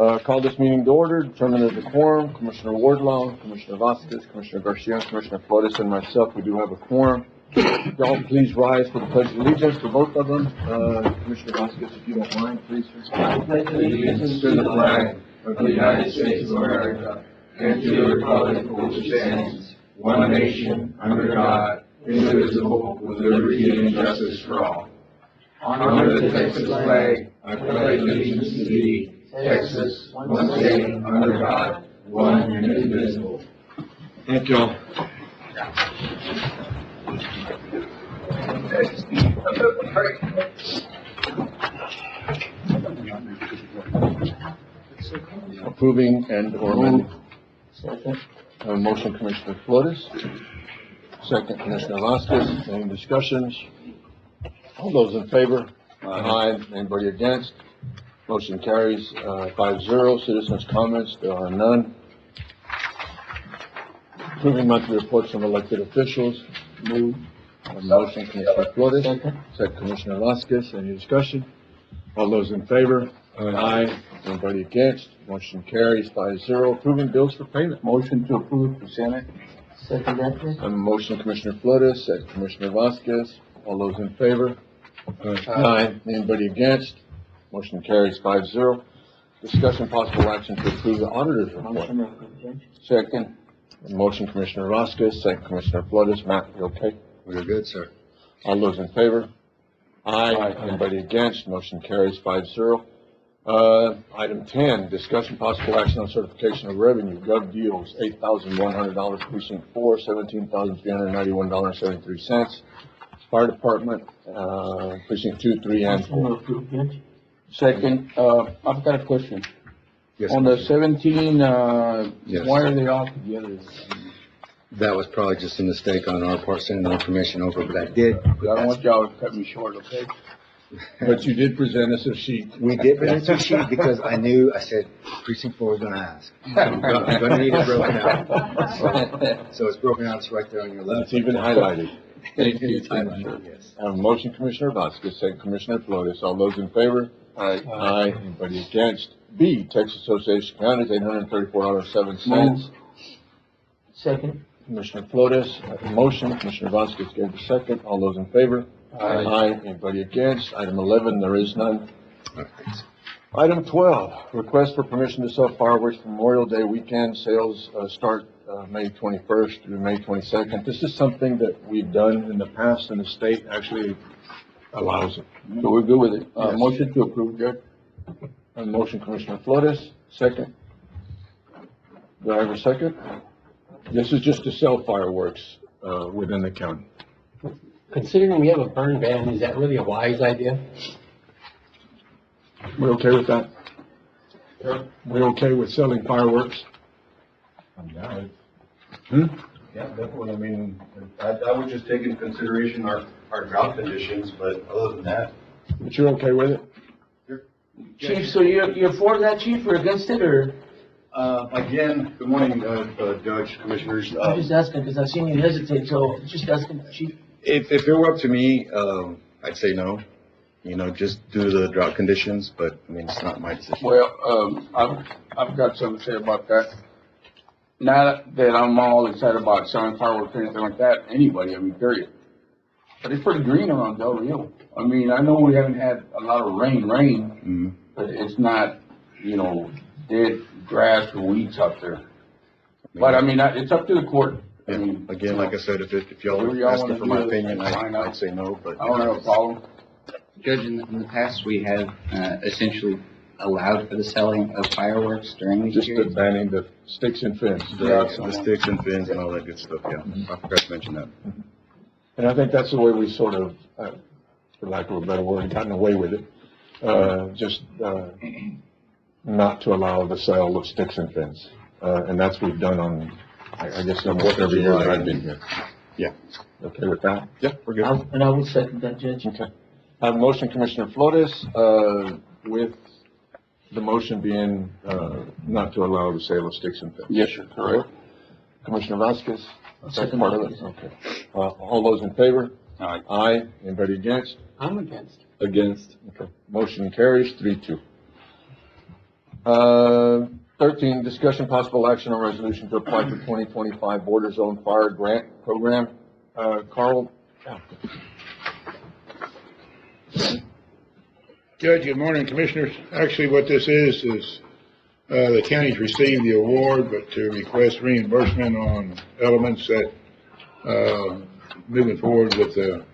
Call this meeting to order, determine there's a quorum. Commissioner Wardlaw, Commissioner Vasquez, Commissioner Garcia, Commissioner Flores, and myself, we do have a quorum. Y'all please rise for the pledge of allegiance for both of them. Commissioner Vasquez, if you don't mind, please. I pledge allegiance to the flag of the United States of America and to the republic for which it stands, one nation, under God, indivisible, with liberty and justice for all. Under the Texas flag, I pledge allegiance to thee, Texas, one state, under God, one and indivisible. Thank you all. Approving and or amending. Second. Motion, Commissioner Flores. Second, Commissioner Vasquez. Any discussions? All those in favor? Aye. Anybody against? Motion carries 5-0. Citizens' comments, there are none. Approving monthly reports from elected officials. Move. Motion, Commissioner Flores. Second, Commissioner Vasquez. Any discussion? All those in favor? Aye. Anybody against? Motion carries 5-0. Approving bills for payment. Motion to approve presented. Second that. Motion, Commissioner Flores. Second, Commissioner Vasquez. All those in favor? Aye. Anybody against? Motion carries 5-0. Discussion possible action to approve the auditor's report. Second. Motion, Commissioner Vasquez. Second, Commissioner Flores. Matt, you okay? We're good, sir. All those in favor? Aye. Anybody against? Motion carries 5-0. Item 10, discussion possible action on certification of revenue. Gov deals, $8,100, precinct 4, $17,391.73. Fire department, precinct 2, 3, and 4. Second, I've got a question. Yes, On the 17, Yes. why are they all together? that was probably just a mistake on our part, sending the information over, but I did. I don't want y'all to cut me short, okay? But you did present us a sheet. We did present a sheet because I said precinct 4 was gonna ask. So I'm gonna need it broken out. So it's broken out, it's right there on your left. It's even highlighted. Thank you. It's highlighted, yes. Motion, Commissioner Vasquez, second, Commissioner Flores. All those in favor? Aye. Aye. Anybody against? B, Texas Association of Counties, $834.07. Second. Commissioner Flores, motion. Commissioner Vasquez gave the second. All those in favor? Aye. Anybody against? Item 11, there is none. Okay, thanks. Item 12, request for permission to sell fireworks for Memorial Day weekend. Sales start May 21st through May 22nd. This is something that we've done in the past, and the state actually allows it. So we're good with it. Yes. Motion to approve, Judge. Motion, Commissioner Flores, second. Do I have a second? This is just to sell fireworks within the county. Considering we have a burn ban, is that really a wise idea? We're okay with that? We're okay with selling fireworks? Yeah, Hmm? yeah, definitely. I mean, I would just take into consideration our drought conditions, but other than that. But you're okay with it? Chief, so you're for that, Chief, or against it, or? Again, good morning, Judge, Commissioners. I'm just asking, because I've seen you hesitate, so just asking, Chief. If it were up to me, I'd say no, just due to the drought conditions, but I mean, it's not my decision. Well, I've got something to say about that. Not that I'm all excited about selling fireworks or anything like that, anybody, I mean, period. But it's pretty green around Del Rio. I mean, I know we haven't had a lot of rain, but it's not, dead grass or weeds out there. But I mean, it's up to the court. I mean, Again, like I said, if y'all Whatever are y'all asking wanna for my do, opinion, fine, I'd say no, but. I don't have a problem. Judge, in the past, we have essentially allowed for the selling of fireworks during these Just the periods. banning the sticks and fins. The sticks and fins and all that good stuff, yeah. I forgot to mention that. And I think that's the way we sort of, for lack of a better word, gotten away with it. Not to allow the sale of sticks and fins. And that's what we've done on, I guess, almost every year that I've been here. Yeah. Okay with that? Yeah, we're good. And I will second that, Judge. Okay. I have a motion, Commissioner Flores, with the motion being, not to allow the sale of sticks and fins. Yes, sir, correct. Commissioner Vasquez? Second part of it? Okay. All those in favor? Aye. Aye. Anybody against? I'm against. Against. Okay. Motion carries 3-2. 13, discussion possible action on resolution to apply for 2025 Border Zone Fire Grant Program. Carl? Judge, good morning, Commissioners. Actually, what this is the county's received the award, but to request reimbursement on elements that, moving forward with the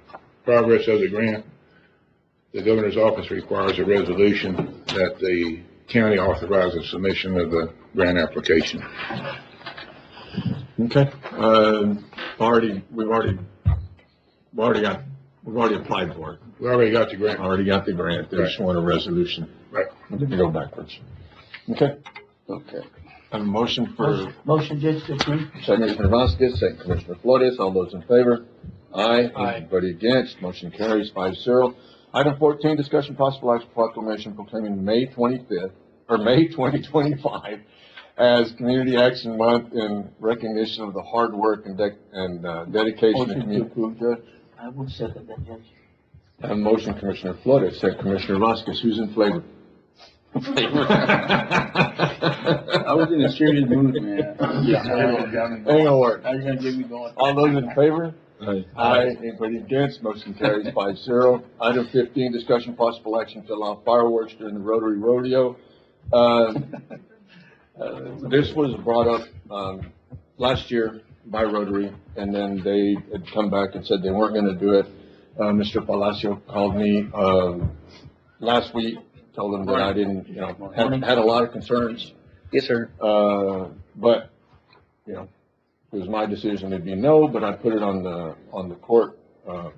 progress of the grant, the governor's office requires a resolution that the county authorizes submission of the grant application. Okay. We've already applied for it. We already got the grant. Already got the grant. They just want a resolution. Right. Let me go backwards. Okay. Okay. A motion for, Motion, Judge, to approve. second Commissioner Vasquez, second Commissioner Flores. All those in favor? Aye. Aye. Anybody against? Motion carries 5-0. Item 14, discussion possible action proclamation proclaiming May 25th, or May 2025 as Community Action Month in recognition of the hard work and dedication of Motion to community. approve, Judge. I would second that, Judge. A motion, Commissioner Flores, second Commissioner Vasquez. Who's in favor? I was in a serious mood, man. Ain't gonna work. Now you're gonna get me going. All those in favor? Aye. Anybody against? Motion carries 5-0. Item 15, discussion possible action to allow fireworks during the Rotary Rodeo. This was brought up, last year by Rotary, and then they had come back and said they weren't gonna do it. Mr. Palacio called me, last week, told him that I didn't, had a lot of concerns. Yes, sir. But, it was my decision to be no, but I put it on the court,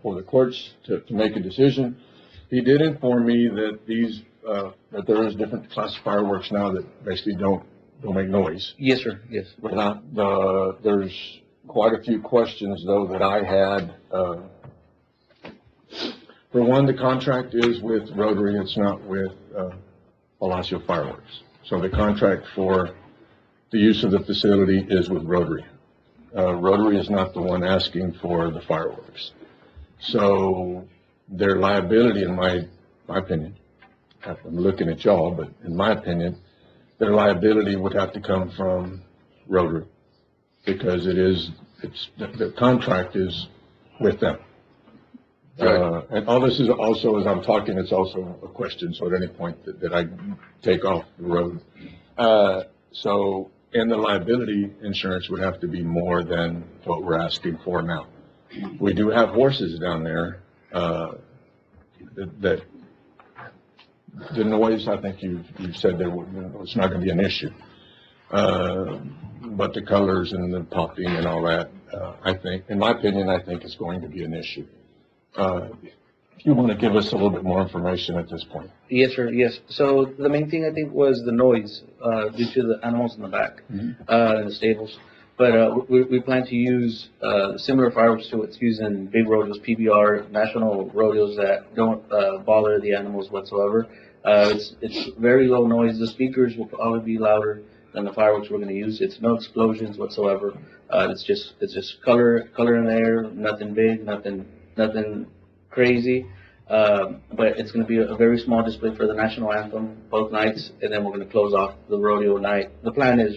for the courts to make a decision. He did inform me that that there is different class of fireworks now that basically don't make noise. Yes, sir. Yes. There's quite a few questions though that I had, for one, the contract is with Rotary, it's not with, Palacio Fireworks. So the contract for the use of the facility is with Rotary. Rotary is not the one asking for the fireworks. So their liability, in my opinion, I'm looking at y'all, but in my opinion, their liability would have to come from Rotary because the contract is with them. And all this is also, as I'm talking, it's also a question, so at any point that I take off the road. And the liability insurance would have to be more than what we're asking for now. We do have horses down there, that the noise, I think you've said it's not gonna be an issue. But the colors and the popping and all that, I think, in my opinion, I think it's going to be an issue. If you want to give us a little bit more information at this point. Yes, sir. Yes. So the main thing I think was the noise, due to the animals in the back, in the stables. But, we plan to use, similar fireworks to what's used in big rodeos, PBR, national rodeos that don't, bother the animals whatsoever. It's very low noise. The speakers will probably be louder than the fireworks we're going to use. It's no explosions whatsoever. It's just color in the air, nothing big, nothing crazy. But it's going to be a very small display for the national anthem both nights, and then we're going to close off the rodeo night. The plan is,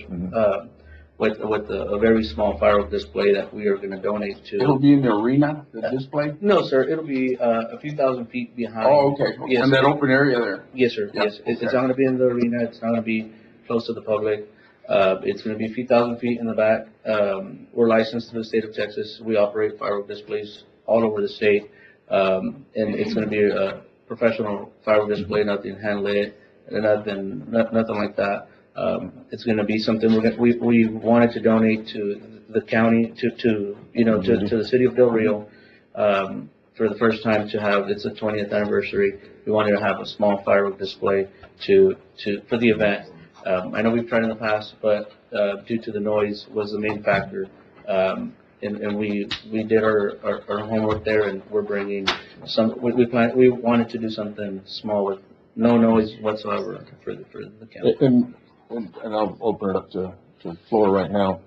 with a very small firework display that we are going to donate to. It'll be in the arena, the display? No, sir. It'll be a few thousand feet behind. Oh, okay. Yes, In that sir. open area there? Yes, sir. Yeah, Yes. It's okay. not going to be in the arena. It's not going to be close to the public. It's going to be a few thousand feet in the back. We're licensed to the state of Texas. We operate firework displays all over the state. And it's going to be a professional firework display, nothing hand lit, nothing like that. It's going to be something we wanted to donate to the county, to the city of Del Rio, for the first time to have, it's the 20th anniversary. We wanted to have a small firework display for the event. I know we've tried in the past, but, due to the noise was the main factor. And we did our homework there, and we're bringing we wanted to do something small with no noise whatsoever for the county. And I'll open it up to the floor right now.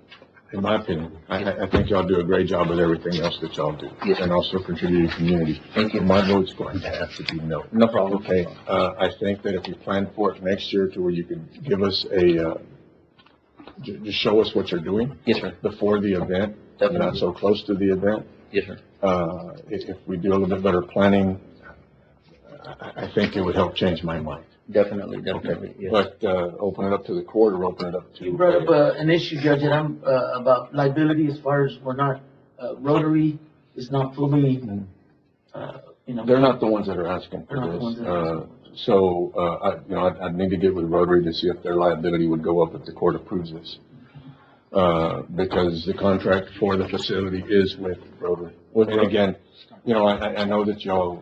in my opinion. I think y'all do a great job with everything else that y'all do. Yes, sir. And also contribute to the community. Thank you. My vote's going to have to be no. No problem. Okay, I think that if you plan for it next year to where you can give us a, just show us what you're doing Yes, sir. before the event, Definitely. not so close to the event. Yes, sir. If we do a little bit better planning, I think it would help change my mind. Definitely, Okay, definitely, yes. but, open it up to the court or open it up to. You brought up an issue, Judge, and I'm about liability as far as we're not, Rotary is not fully, They're not the ones that are asking They're not the for ones this. that are I'd need to get with Rotary to see if their liability would go up if the court approves this. Because the contract for the facility is with Rotary. And again, I know that y'all,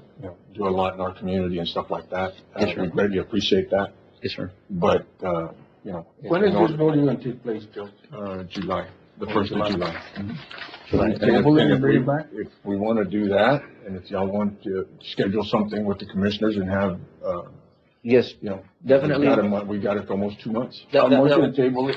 do a lot in our community and stuff like that. Yes, sir. We greatly appreciate that, Yes, sir. but, When is this voting going to take place, Joe? July, the first of July. Should we And table it and if bring we- it back? If we want to do that, and if y'all want to schedule something with the commissioners and have, Yes, definitely. we got it for almost 2 months. That- I'm that- motion that- to table it.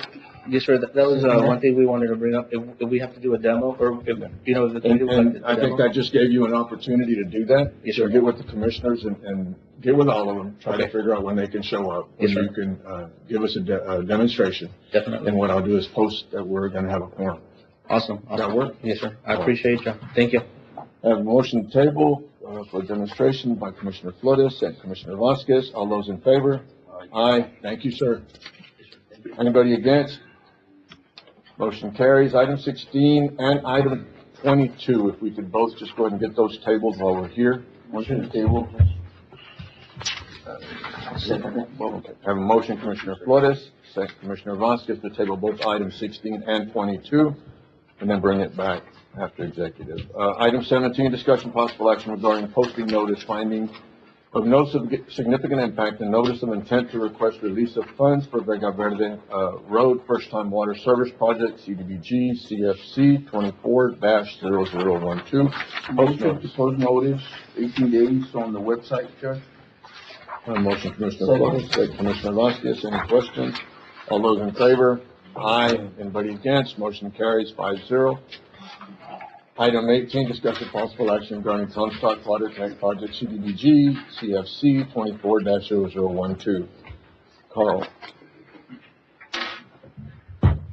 Yes, sir. That was, one thing we wanted to bring up. If we have to do a demo, or if, the committee would like And to I think demo. that just gave you an opportunity to do that. Yes, So sir. get with the commissioners and get with all of them, try to Okay. figure out when they can show up. Yes, When sir. you can, give us a demonstration. Definitely. And what I'll do is post that we're gonna have a quorum. Awesome. That Awesome. work? Yes, sir. I appreciate you. Thank you. I have a motion to table, for demonstration by Commissioner Flores and Commissioner Vasquez. All those in favor? Aye. Thank you, sir. Anybody against? Motion carries. Item 16 and item 22, if we could both just go ahead and get those tabled while we're here. Motion to table. Okay. Have a motion, Commissioner Flores, second Commissioner Vasquez, to table both items 16 and 22, and then bring it back after executive. Item 17, discussion possible action regarding posting notice finding of no significant impact and notice of intent to request release of funds for Vega Verde, Road First Time Water Service Project, CDBG, CFC 24-0012. Motion to post notice, 18 days on the website, Judge. Motion, Commissioner Flores, second Commissioner Vasquez. Any questions? All those in favor? Aye. Anybody against? Motion carries 5-0. Item 18, discussion possible action regarding Comstock Water Tank Project, CDBG, CFC 24-0012. Carl.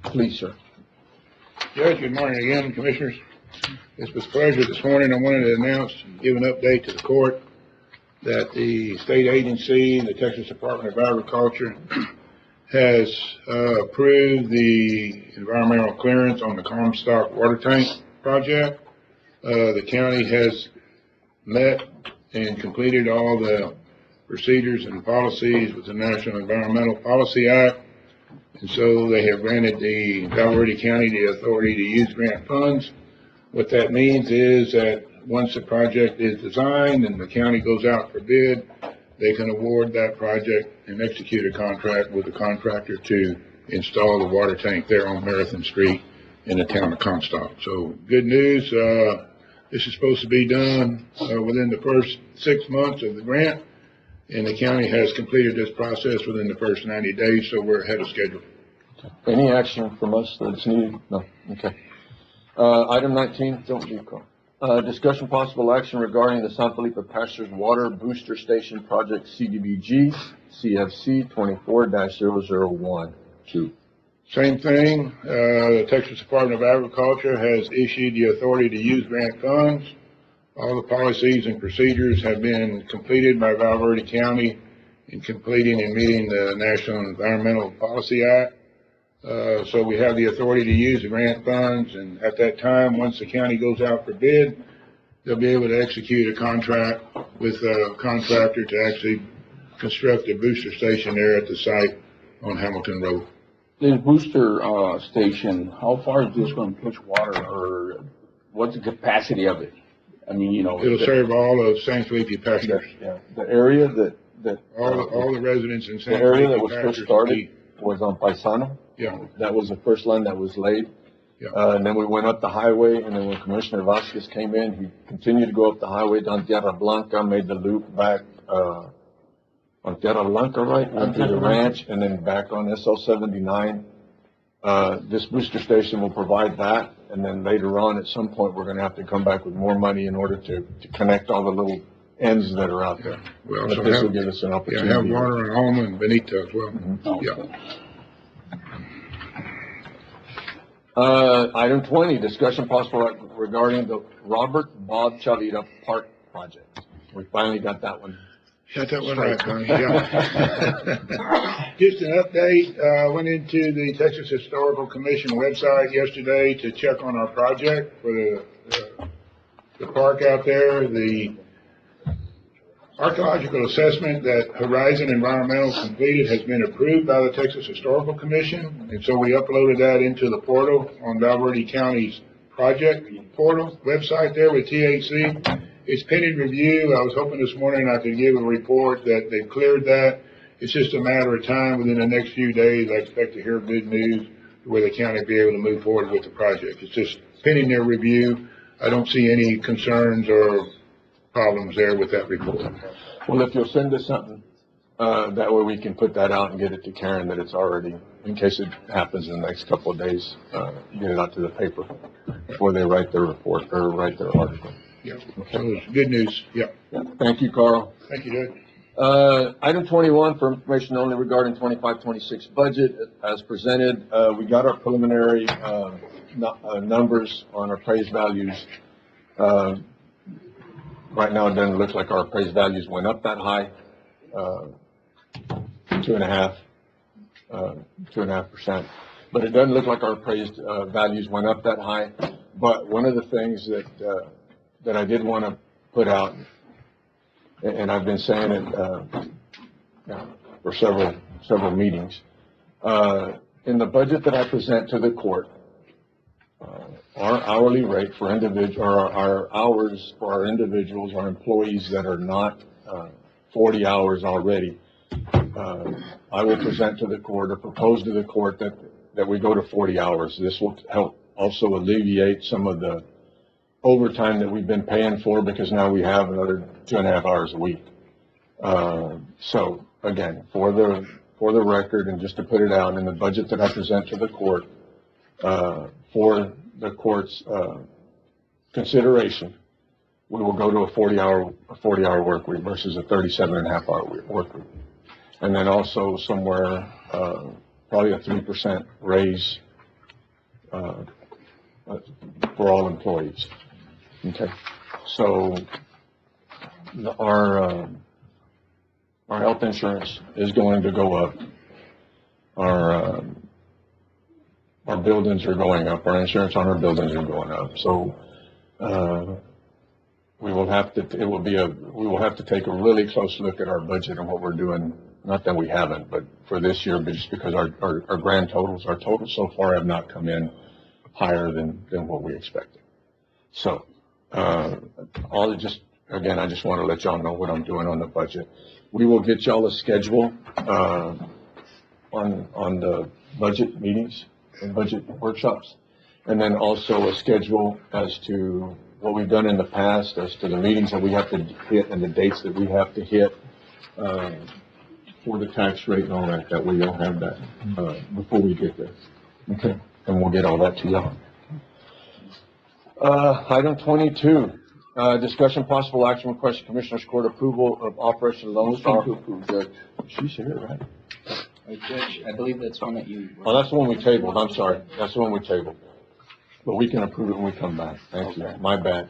Please, sir. Judge, good morning again, Commissioners. It's with pleasure this morning, I wanted to announce, give an update to the court that the state agency, the Texas Department of Agriculture, has approved the environmental clearance on the Comstock water tank project. The county has met and completed all the procedures and policies with the National Environmental Policy Act. And so they have granted the Val Verde County the authority to use grant funds. What that means is that once the project is designed and the county goes out for bid, they can award that project and execute a contract with the contractor to install the water tank there on Marathon Street in the town of Comstock. So good news, this is supposed to be done within the first 6 months of the grant, and the county has completed this process within the first 90 days, so we're ahead of schedule. Any action from us that's needed? No. Okay. Item 19, don't leave, Carl. Discussion possible action regarding the San Felipe Pastures Water Booster Station Project, CDBG, CFC 24-0012. Same thing, the Texas Department of Agriculture has issued the authority to use grant funds. All the policies and procedures have been completed by Val Verde County in completing and meeting the National Environmental Policy Act. So we have the authority to use the grant funds, and at that time, once the county goes out for bid, they'll be able to execute a contract with a contractor to actually construct a booster station there at the site on Hamilton Road. This booster, station, how far is this going to push water, or what's the capacity of it? I mean, It'll serve all of San Felipe Pastures. Yeah, the area that. All the residents in The San area that Felipe was first Pastures. started was on Paisano. Yeah, That was the first line that was laid. Yeah. And then we went up the highway, and then when Commissioner Vasquez came in, he continued to go up the highway down Tierra Blanca, made the loop back, on Tierra Blanca, right? Went to the ranch, and then back on SL 79, This booster station will provide that, and then later on, at some point, we're gonna have to come back with more money in order to connect all the little ends that are out there. We But also this will have, give us an yeah, opportunity. have water in Alma and Benito as well. Mm-hmm. Yeah. Item 20, discussion possible act regarding the Robert Bob Chavita Park project. We finally got that one. Got that one right, Tony, yeah. Just an update, went into the Texas Historical Commission website yesterday to check on our project for the park out there. The archaeological assessment that Horizon Environmental completed has been approved by the Texas Historical Commission. And so we uploaded that into the portal on Valverde County's project portal website there with THC. It's pending review. I was hoping this morning I could give a report that they've cleared that. It's just a matter of time. Within the next few days, I expect to hear good news where the county will be able to move forward with the project. It's just pending their review. I don't see any concerns or problems there with that report. Well, if you'll send us something, that way we can put that out and get it to Karen that it's already, in case it happens in the next couple of days, get it out to the paper before they write their report or write their article. Yeah, so it's good news. Yeah. Thank you, Carl. Thank you, Doug. Item 21, for information only regarding 25-26 budget as presented. We got our preliminary numbers on our appraised values. Right now, it doesn't look like our appraised values went up that high, 2.5%. But it doesn't look like our appraised values went up that high. But one of the things that I did want to put out, and I've been saying it for several meetings, in the budget that I present to the court, our hourly rate for our hours for our individuals, our employees that are not 40 hours already, I will present to the court or propose to the court that we go to 40 hours. This will help also alleviate some of the overtime that we've been paying for, because now we have another 2.5 hours a week. So again, for the record, and just to put it out in the budget that I present to the court, for the court's consideration, we will go to a 40-hour work week versus a 37.5-hour work week. And then also somewhere, probably a 3% raise, for all employees. Okay, so our health insurance is going to go up. Our buildings are going up. Our insurance on our buildings are going up. So we will have to take a really close look at our budget and what we're doing. Not that we haven't, but for this year, but just because our grand totals, our totals so far have not come in higher than what we expected. So I just want to let y'all know what I'm doing on the budget. We will get y'all a schedule on the budget meetings and budget workshops, and then also a schedule as to what we've done in the past, as to the meetings that we have to hit and the dates that we have to hit for the tax rate and all that. That way you'll have that before we get there. Okay, and we'll get all that to y'all. Item 22, discussion possible action request Commissioners Court approval of Operation Lone Star. She's here, right? Judge, I believe that's one that you. Oh, that's the one we tabled. I'm sorry. That's the one we tabled. But we can approve it when we come back. Thank you. My bad.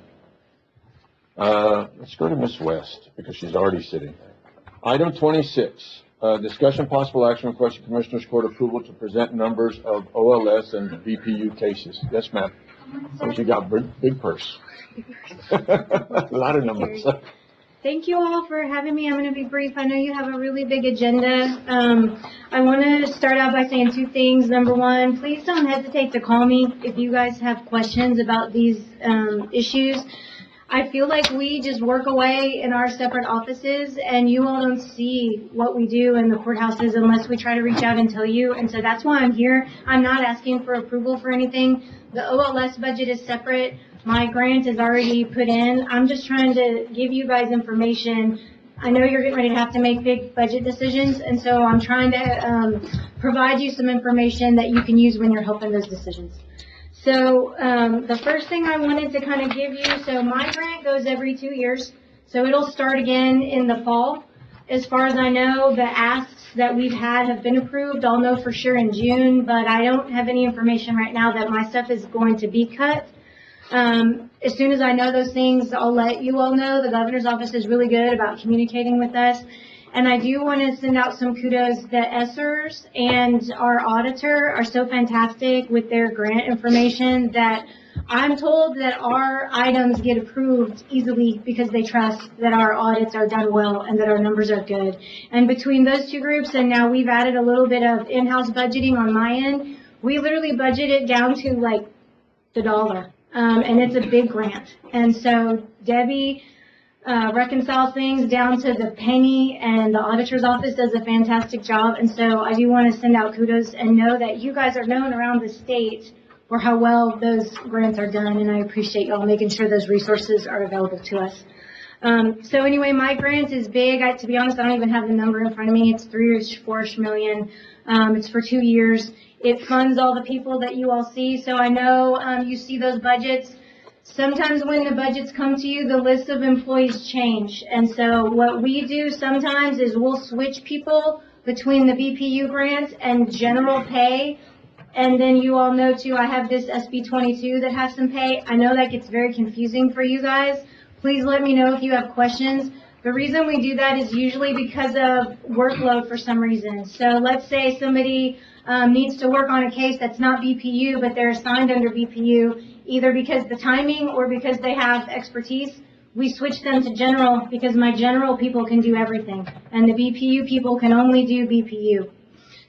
Let's go to Ms. West because she's already sitting. Item 26, discussion possible action request Commissioners Court approval to present numbers of OLS and BPU cases. Yes, ma'am. You got big purse. A lot of numbers. Thank you all for having me. I'm going to be brief. I know you have a really big agenda. I want to start out by saying two things. Number one, please don't hesitate to call me if you guys have questions about these issues. I feel like we just work away in our separate offices, and you all don't see what we do in the courthouses unless we try to reach out and tell you. And so that's why I'm here. I'm not asking for approval for anything. The OLS budget is separate. My grant is already put in. I'm just trying to give you guys information I know you're getting ready to have to make big budget decisions, and so I'm trying to provide you some information that you can use when you're helping those decisions. So the first thing I wanted to kind of give you, so my grant goes every 2 years, so it'll start again in the fall. As far as I know, the asks that we've had have been approved. I'll know for sure in June, but I don't have any information right now that my stuff is going to be cut. As soon as I know those things, I'll let you all know. The governor's office is really good about communicating with us. And I do want to send out some kudos. The Essers and our auditor are so fantastic with their grant information that I'm told that our items get approved easily because they trust that our audits are done well and that our numbers are good. And between those two groups, and now we've added a little bit of in-house budgeting on my end, we literally budget it down to like the dollar. And it's a big grant. And so Debbie reconciles things down to the penny, and the auditor's office does a fantastic job. And so I do want to send out kudos and know that you guys are known around the state for how well those grants are done, and I appreciate y'all making sure those resources are available to us. So anyway, my grant is big. To be honest, I don't even have the number in front of me. It's 3-4 million. It's for 2 years. It funds all the people that you all see. So I know you see those budgets. Sometimes when the budgets come to you, the list of employees change. And so what we do sometimes is we'll switch people between the BPU grants and general pay. And then you all know too, I have this SB 22 that has some pay. I know that gets very confusing for you guys. Please let me know if you have questions. The reason we do that is usually because of workload for some reason. So let's say somebody needs to work on a case that's not BPU, but they're assigned under BPU, either because the timing or because they have expertise. We switch them to general because my general people can do everything, and the BPU people can only do BPU.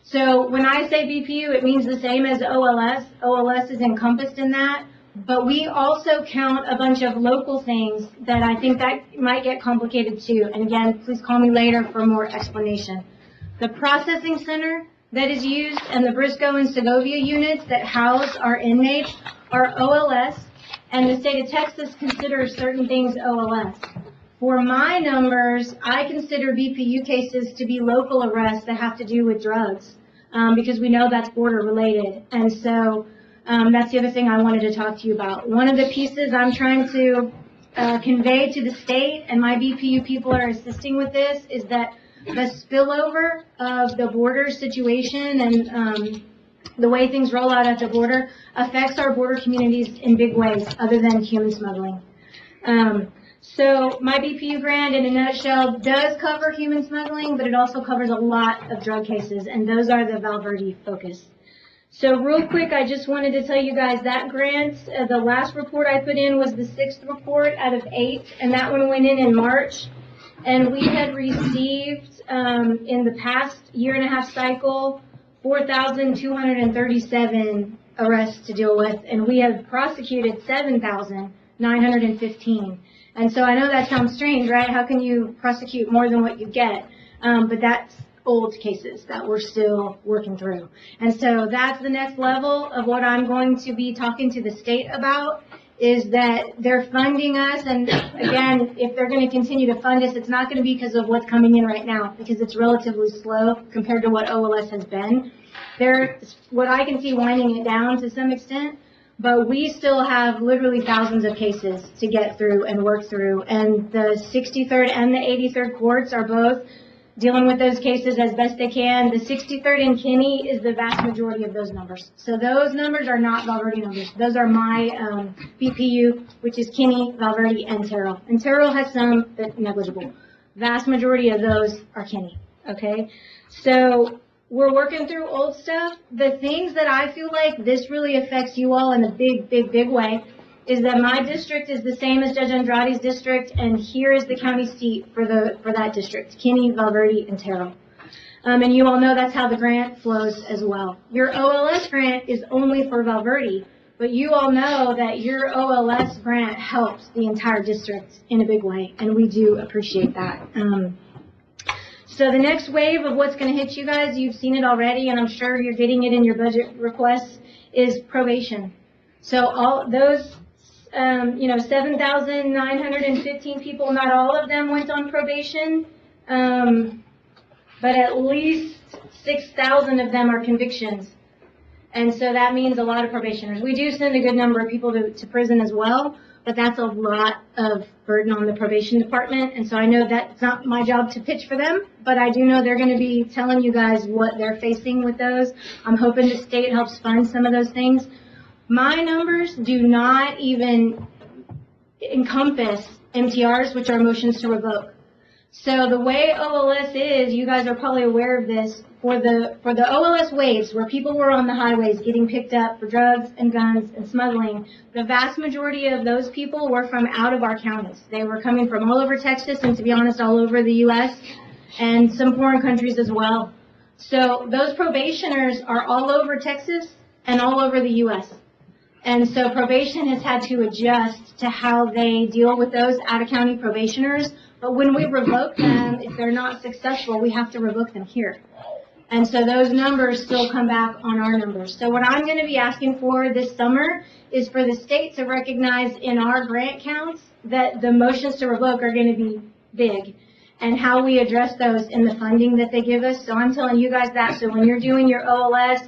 So when I say BPU, it means the same as OLS. OLS is encompassed in that, but we also count a bunch of local things that I think that might get complicated too. And again, please call me later for more explanation. The processing center that is used and the Briscoe and Segovia units that house our inmates are OLS, and the state of Texas considers certain things OLS. For my numbers, I consider BPU cases to be local arrests that have to do with drugs, because we know that's border related. And so that's the other thing I wanted to talk to you about. One of the pieces I'm trying to convey to the state, and my BPU people are assisting with this, is that the spillover of the border situation and the way things roll out at the border affects our border communities in big ways other than human smuggling. So my BPU grant, in a nutshell, does cover human smuggling, but it also covers a lot of drug cases, and those are the Val Verde focus. So real quick, I just wanted to tell you guys that grant, the last report I put in was the 6th report out of 8, and that one went in March. And we had received, in the past year and a half cycle, 4,237 arrests to deal with, and we have prosecuted 7,915. And so I know that sounds strange, right? How can you prosecute more than what you get? But that's old cases that we're still working through. And so that's the next level of what I'm going to be talking to the state about, is that they're funding us. And again, if they're going to continue to fund us, it's not going to be because of what's coming in right now, because it's relatively slow compared to what OLS has been. They're, what I can see, winding it down to some extent, but we still have literally thousands of cases to get through and work through. And the 63rd and the 83rd courts are both dealing with those cases as best they can. The 63rd in Kinney is the vast majority of those numbers. So those numbers are not Val Verde numbers. Those are my BPU, which is Kinney, Val Verde, and Terrell. And Terrell has some, but negligible. Vast majority of those are Kinney, okay? So we're working through old stuff. The things that I feel like this really affects you all in a big, big, big way is that my district is the same as Judge Andrade's district, and here is the county seat for that district, Kinney, Val Verde, and Terrell. And you all know that's how the grant flows as well. Your OLS grant is only for Val Verde, but you all know that your OLS grant helps the entire district in a big way, and we do appreciate that. So the next wave of what's going to hit you guys, you've seen it already, and I'm sure you're getting it in your budget requests, is probation. So all those 7,915 people, not all of them went on probation. but at least 6,000 of them are convictions. And so that means a lot of probationers. We do send a good number of people to prison as well, but that's a lot of burden on the probation department. And so I know that's not my job to pitch for them, but I do know they're going to be telling you guys what they're facing with those. I'm hoping the state helps fund some of those things. My numbers do not even encompass MTRs, which are motions to revoke. So the way OLS is, you guys are probably aware of this, for the OLS waves where people were on the highways getting picked up for drugs and guns and smuggling, the vast majority of those people were from out of our counties. They were coming from all over Texas and, to be honest, all over the U.S. and some foreign countries as well. So those probationers are all over Texas and all over the U.S. And so probation has had to adjust to how they deal with those out-of-county probationers. But when we revoke them, if they're not successful, we have to revoke them here. And so those numbers still come back on our numbers. So what I'm going to be asking for this summer is for the state to recognize in our grant counts that the motions to revoke are going to be big, and how we address those in the funding that they give us. So I'm telling you guys that. So when you're doing your OLS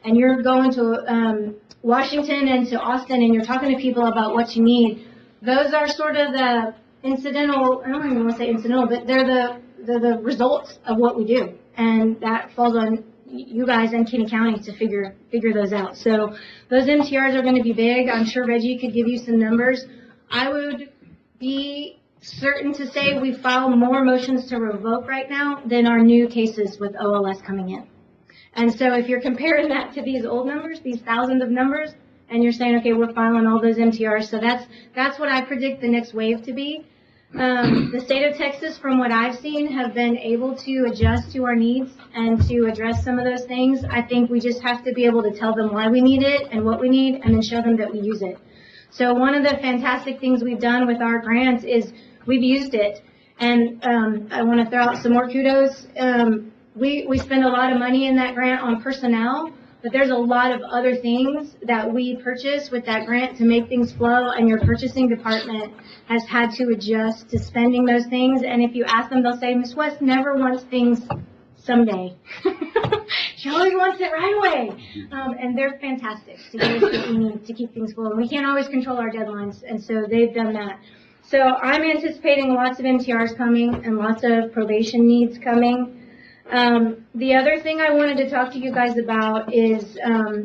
and you're going to Washington and to Austin and you're talking to people about what you need, those are sort of the incidental, I don't even want to say incidental, but they're the results of what we do. And that falls on you guys and Kinney County to figure those out. So those MTRs are going to be big. I'm sure Reggie could give you some numbers. I would be certain to say we file more motions to revoke right now than our new cases with OLS coming in. And so if you're comparing that to these old numbers, these thousands of numbers, and you're saying, okay, we're filing all those MTRs, so that's what I predict the next wave to be. The state of Texas, from what I've seen, have been able to adjust to our needs and to address some of those things. I think we just have to be able to tell them why we need it and what we need, and then show them that we use it. So one of the fantastic things we've done with our grants is we've used it. And I want to throw out some more kudos. We spend a lot of money in that grant on personnel, but there's a lot of other things that we purchase with that grant to make things flow, and your purchasing department has had to adjust to spending those things. And if you ask them, they'll say, Ms. West never wants things someday. She always wants it right away. And they're fantastic to give us what we need to keep things flowing. We can't always control our deadlines, and so they've done that. So I'm anticipating lots of MTRs coming and lots of probation needs coming. The other thing I wanted to talk to you guys about is,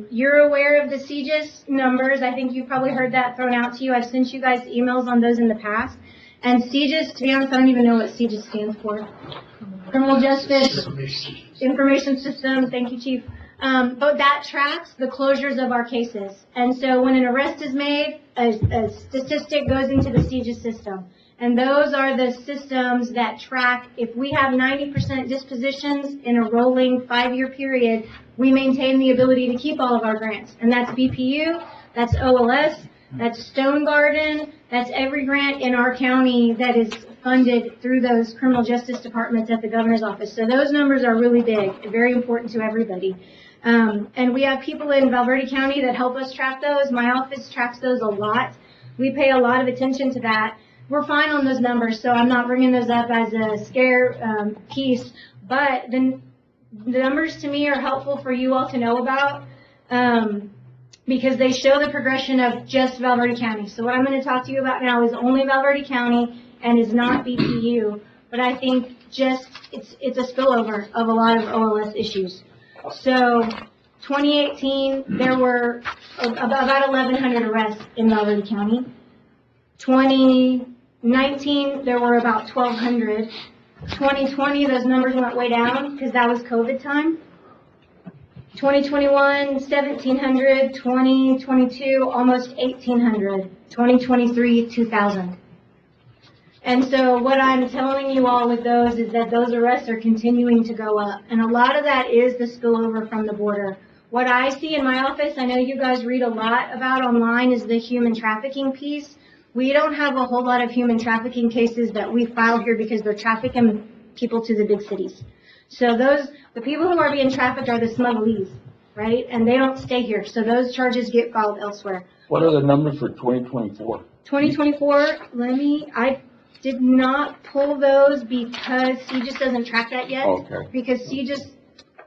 you're aware of the CJIS numbers. I think you've probably heard that thrown out to you. I've sent you guys emails on those in the past. And CJIS, to be honest, I don't even know what CJIS stands for. Criminal Justice Information System. Thank you, Chief. But that tracks the closures of our cases. And so when an arrest is made, a statistic goes into the CJIS system. And those are the systems that track, if we have 90% dispositions in a rolling 5-year period, we maintain the ability to keep all of our grants. And that's BPU, that's OLS, that's Stone Garden, that's every grant in our county that is funded through those criminal justice departments at the governor's office. So those numbers are really big, very important to everybody. And we have people in Valverde County that help us track those. My office tracks those a lot. We pay a lot of attention to that. We're fine on those numbers, so I'm not bringing those up as a scare piece, but the numbers to me are helpful for you all to know about, because they show the progression of just Valverde County. So what I'm going to talk to you about now is only Valverde County and is not BPU, but I think just it's a spillover of a lot of OLS issues. So 2018, there were about 1,100 arrests in Valverde County. 2019, there were about 1,200. 2020, those numbers went way down because that was COVID time. 2021, 1,700. 2022, almost 1,800. 2023, 2,000. And so what I'm telling you all with those is that those arrests are continuing to go up. And a lot of that is the spillover from the border. What I see in my office, I know you guys read a lot about online, is the human trafficking piece. We don't have a whole lot of human trafficking cases that we file here because they're trafficking people to the big cities. So the people who are being trafficked are the smugglees, right? And they don't stay here. So those charges get filed elsewhere. What are the numbers for 2024? 2024, did not pull those because CJIS doesn't track that yet. Okay. Because CJIS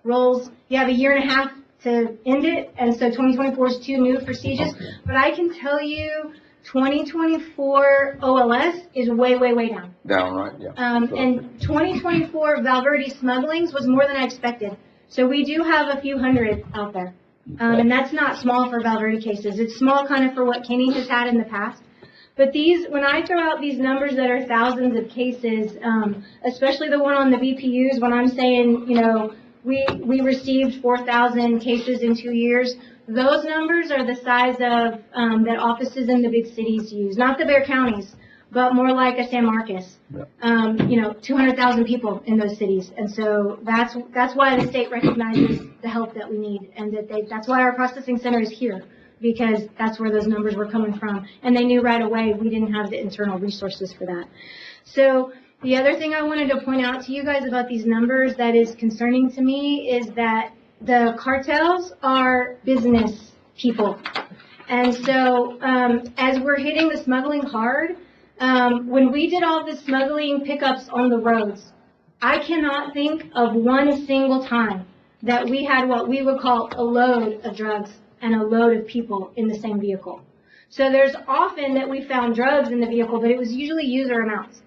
rolls, you have a year and a half to end it, and so 2024 is too new for CJIS. Okay. But I can tell you, 2024 OLS is way, way, way down. Down, right, yeah. And 2024 Valverde smugglings was more than I expected. So we do have a few hundred out there. And that's not small for Valverde cases. It's small kind of for what Kenny has had in the past. But these, when I throw out these numbers that are thousands of cases, especially the one on the VPUs, when I'm saying, you know, we received 4,000 cases in 2 years, those numbers are the size of that offices in the big cities use, not the Bexar counties, but more like a San Marcos. You know, 200,000 people in those cities, and so that's why the state recognizes the help that we need, and that's why our processing center is here, because that's where those numbers were coming from, and they knew right away we didn't have the internal resources for that. So the other thing I wanted to point out to you guys about these numbers that is concerning to me is that the cartels are business people. And so as we're hitting the smuggling hard, when we did all the smuggling pickups on the roads, I cannot think of one single time that we had what we would call a load of drugs and a load of people in the same vehicle. So there's often that we found drugs in the vehicle, but it was usually user amounts,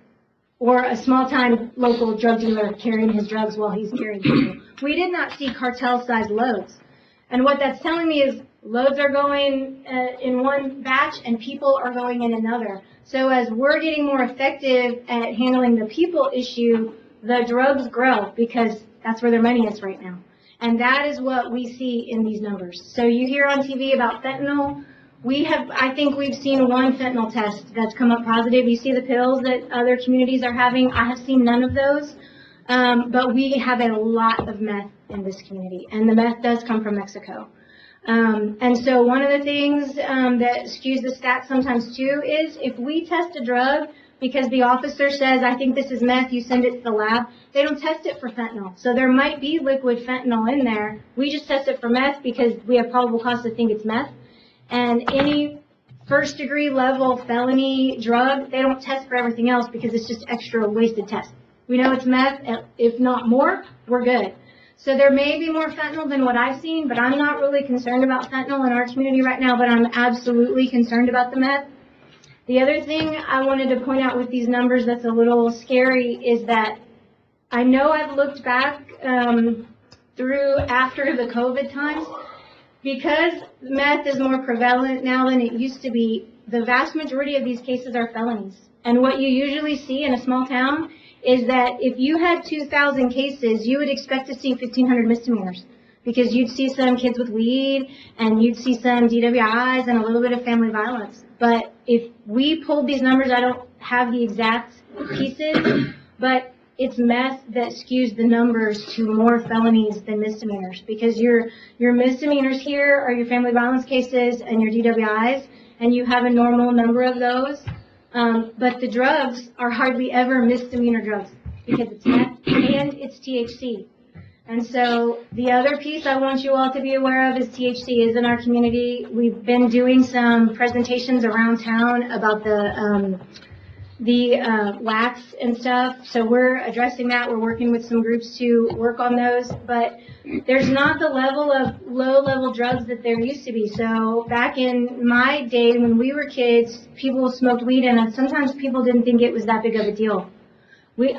or a small-time local drug dealer carrying his drugs while he's carrying people. We did not see cartel-sized loads. And what that's telling me is loads are going in one batch and people are going in another. So as we're getting more effective at handling the people issue, the drugs grow because that's where their money is right now. And that is what we see in these numbers. So you hear on TV about fentanyl. I think we've seen one fentanyl test that's come up positive. You see the pills that other communities are having. I have seen none of those. But we have a lot of meth in this community, and the meth does come from Mexico. And so one of the things that skews the stats sometimes too is if we test a drug because the officer says, I think this is meth, you send it to the lab, they don't test it for fentanyl. So there might be liquid fentanyl in there. We just test it for meth because we have probable cause to think it's meth. And any first-degree level felony drug, they don't test for everything else because it's just extra wasted test. We know it's meth. If not more, we're good. So there may be more fentanyl than what I've seen, but I'm not really concerned about fentanyl in our community right now, but I'm absolutely concerned about the meth. The other thing I wanted to point out with these numbers that's a little scary is that I know I've looked back through after the COVID times. Because meth is more prevalent now than it used to be, the vast majority of these cases are felonies. And what you usually see in a small town is that if you had 2,000 cases, you would expect to see 1,500 misdemeanors. Because you'd see some kids with weed, and you'd see some DWIs and a little bit of family violence. But if we pulled these numbers, I don't have the exact pieces, but it's meth that skews the numbers to more felonies than misdemeanors, because your misdemeanors here are your family violence cases and your DWIs, and you have a normal number of those. But the drugs are hardly ever misdemeanor drugs because it's meth and it's THC. And so the other piece I want you all to be aware of is THC is in our community. We've been doing some presentations around town about the wax and stuff. So we're addressing that. We're working with some groups to work on those, but there's not the level of low-level drugs that there used to be. So back in my day when we were kids, people smoked weed, and sometimes people didn't think it was that big of a deal.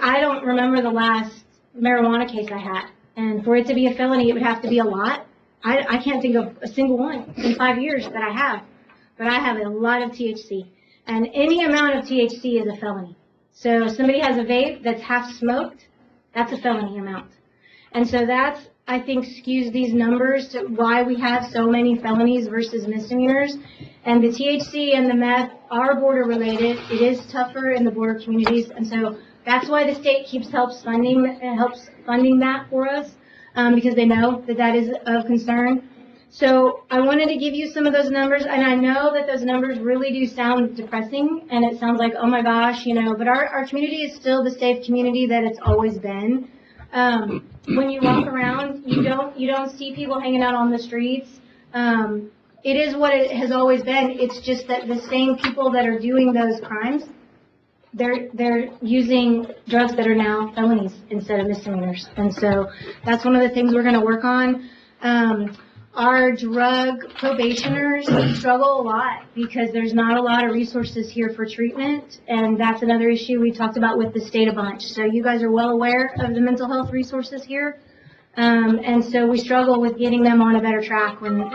I don't remember the last marijuana case I had, and for it to be a felony, it would have to be a lot. I can't think of a single one in 5 years that I have, but I have a lot of THC. And any amount of THC is a felony. So if somebody has a vape that's half smoked, that's a felony amount. And so that's, I think, skews these numbers to why we have so many felonies versus misdemeanors. And the THC and the meth are border related. It is tougher in the border communities. And so that's why the state helps funding that for us, because they know that that is of concern. So I wanted to give you some of those numbers, and I know that those numbers really do sound depressing, and it sounds like, oh my gosh, but our community is still the safe community that it's always been. When you walk around, you don't see people hanging out on the streets. It is what it has always been. It's just that the same people that are doing those crimes they're using drugs that are now felonies instead of misdemeanors. And so that's one of the things we're gonna work on. Our drug probationers struggle a lot because there's not a lot of resources here for treatment, and that's another issue we talked about with the state a bunch. So you guys are well aware of the mental health resources here. And so we struggle with getting them on a better track when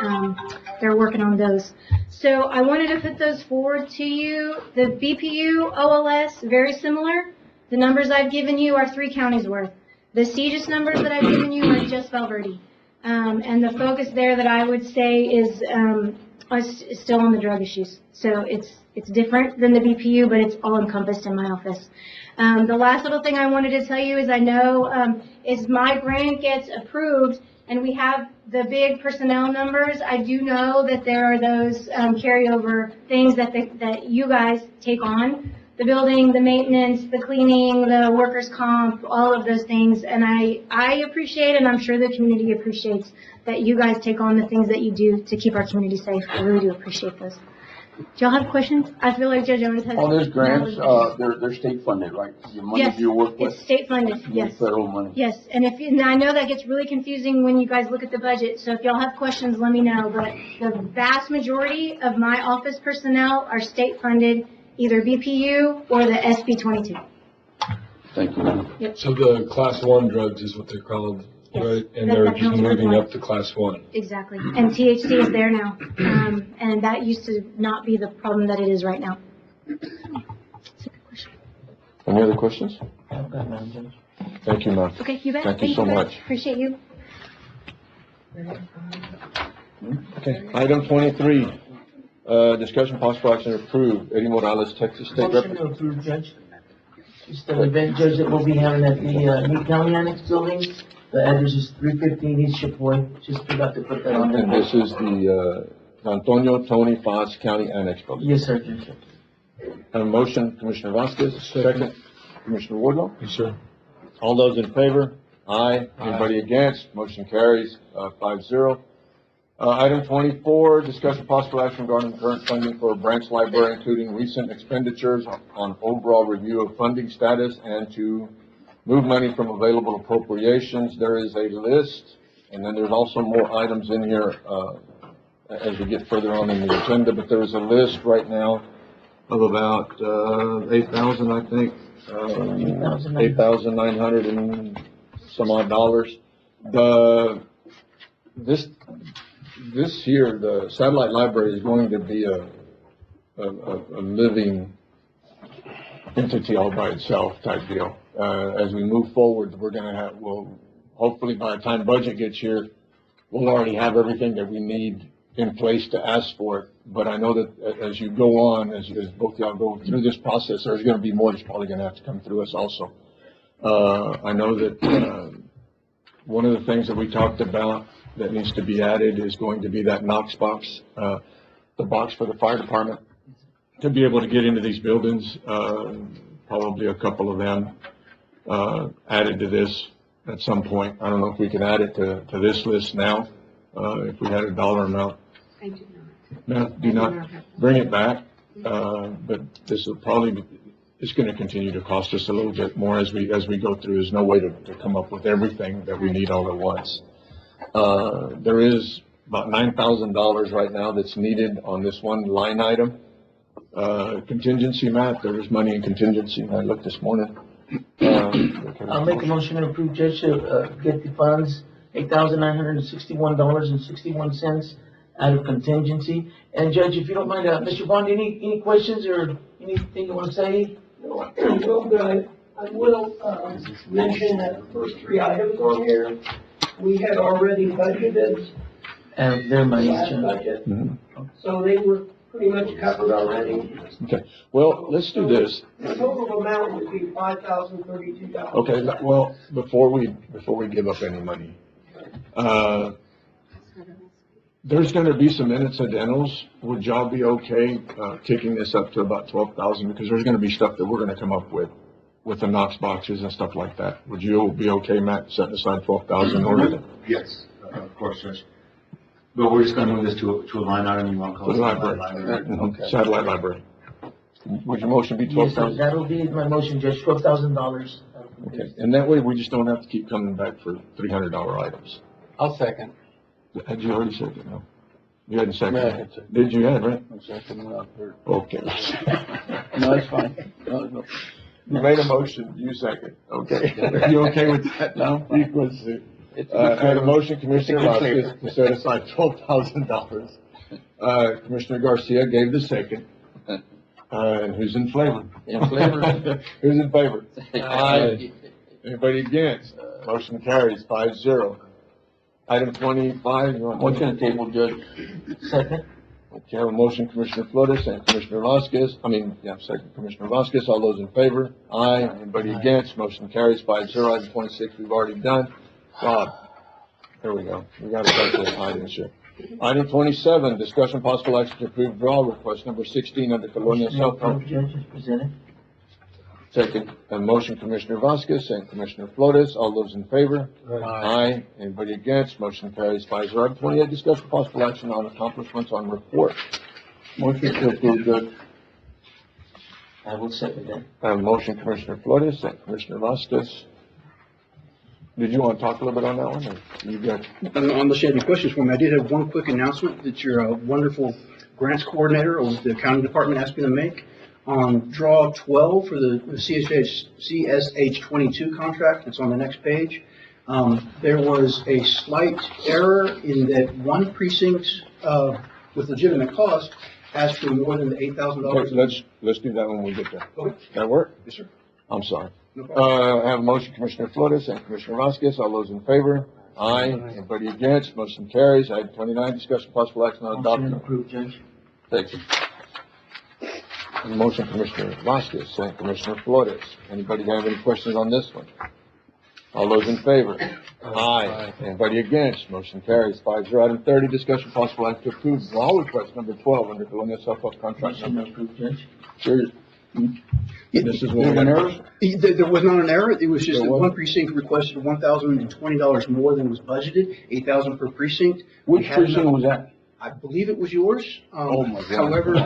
they're working on those. So I wanted to put those forward to you. The BPU, OLS, very similar. The numbers I've given you are 3 counties worth. The CJIS numbers that I've given you are just Valverde. And the focus there that I would say is still on the drug issues. So it's different than the BPU, but it's all encompassed in my office. The last little thing I wanted to tell you is I know as my grant gets approved and we have the big personnel numbers, I do know that there are those carryover things that you guys take on. The building, the maintenance, the cleaning, the workers' comp, all of those things. And I appreciate, and I'm sure the community appreciates, that you guys take on the things that you do to keep our community safe. I really do appreciate those. Do y'all have questions? I feel like Judge Owens has. All those grants, they're state funded, right? The money Yes, you work with. it's state funded, yes. Federal money. Yes, and and I know that gets really confusing when you guys look at the budget, so if y'all have questions, let me know. But the vast majority of my office personnel are state funded, either BPU or the SB 22. Thank you. So the class 1 drugs is what they're called, Yes. right? And That- they're that just counts for moving points. up to class 1. Exactly, and THC is there now, and that used to not be the problem that it is right now. Any other questions? I've got none, Judge. Thank you, ma'am. Okay, you bet. Thank you so guys. much. Appreciate you. Okay, item 23, discussion possible action to approve Eddie Morales, Texas State Motion Rep. to approve, Judge. It's the event, Judge, that we'll be having at the Meade County Annex Building. The address is 315 East Chapoy. Just forgot to put that on And there. this is the, Antonio Tony Foz County Annex Building. Yes, sir, Judge. A motion, Commissioner Vasquez, second, Commissioner Wardlaw. Yes, sir. All those in favor? Aye. Anybody against? Motion carries, 5-0. Item 24, discussion possible action regarding current funding for a branch library, including recent expenditures on overall review of funding status and to move money from available appropriations. There is a list, and then there's also more items in here, as we get further on in the agenda, but there is a list right now of about, 8,000, I think. 8,900 and some odd dollars. This year, the satellite library is going to be a living entity all by itself type deal. As we move forward, we'll hopefully by the time budget gets here, we'll already have everything that we need in place to ask for it. But I know that as you go on, as both y'all go through this process, there's going to be more that's probably going to have to come through us also. I know that one of the things that we talked about that needs to be added is going to be that Knox box, the box for the fire department to be able to get into these buildings. Probably a couple of them added to this at some point. I don't know if we can add it to this list now, if we had a dollar amount. I do No, do not bring it back, but this will probably, it's going to continue to cost us a little bit more as we go through. There's no way to come up with everything that we need all at once. There is about $9,000 right now that's needed on this one line item. Contingency, Matt, there was money in contingency. I looked this morning. I'll make a motion to approve, Judge, to get the funds, $8,961.61 out of contingency. And Judge, if you don't mind, Mr. Bond, any questions or anything you want to say? Well, good. I will mention that the first 3 items on here, we had already budgeted And their money, last Judge. budget, Mhm. so they were pretty much covered already. Okay, well, let's do this. The total amount would be $5,032. Okay, well, before we give up any money, there's gonna be some incidentals. Would y'all be okay, kicking this up to about 12,000? Because there's gonna be stuff that we're gonna come up with the Knox boxes and stuff like that. Would you be okay, Matt, setting aside 12,000 in order to? Yes, of course, Judge. But we're just gonna move this to a line item, you want to call it? The library. Library. Satellite library. Would your motion be Yes, sir, 12,000? that'll be my motion, Judge, $12,000. Okay, and that way we just don't have to keep coming back for $300 items. I'll second. Had you already said it? No? You hadn't No, I seconded? had seconded. Did you have, right? I'm second when I've heard. Okay. No, it's fine. No. You made a motion, you second, okay. You okay with that now? Let's see. I had a motion, Commissioner Vasquez, to set aside $12,000. Commissioner Garcia gave the second. And who's in favor? In favor? Who's in favor? Aye. Anybody against? Motion carries 5-0. Item 25, you want? Motion to table, Judge. Second. Okay, I have a motion, Commissioner Flores and Commissioner Vasquez, second Commissioner Vasquez, all those in favor? Aye. Anybody against? Motion carries 5-0. Item 26, we've already done. Bob, there we go. We got a bunch of items here. Item 27, discussion possible action to approve draw request number 16 under Colonial Motion to Cell approve, Phone. Judge, is presented. Second, a motion, Commissioner Vasquez and Commissioner Flores, all those in favor? Aye. Anybody against? Motion carries 5-0. Item 28, discussion possible action on accomplishments on report. Motion to approve, Judge. I will second that. I have a motion, Commissioner Flores and Commissioner Vasquez. Did you want to talk a little bit on that one, or you got? Unless you have any questions for me, I did have one quick announcement that your wonderful grants coordinator of the county department asked me to make. On draw 12 for the CSH 22 contract, it's on the next page. There was a slight error in that one precinct, with legitimate cost asked for more than the $8,000. Let's do that when we get there. Okay. That work? Yes, sir. I'm sorry. No problem. I have a motion, Commissioner Flores and Commissioner Vasquez. All those in favor? Aye. Anybody against? Motion carries. Item 29, discussion possible action on Motion adopting. approved, Judge. Thank you. Motion, Commissioner Vasquez and Commissioner Flores. Anybody have any questions on this one? All those in favor? Aye. Anybody against? Motion carries 5-0. Item 30, discussion possible action to approve draw request number 12 under Colonial Cell Phone contract Motion number. approved, Judge. Sure. This is what There's an error? There was not an error. It was just There that was? one precinct requested $1,020 more than was budgeted, $8,000 per precinct. Which We had precinct enough- was that? I believe it was yours. Oh, my God. However, they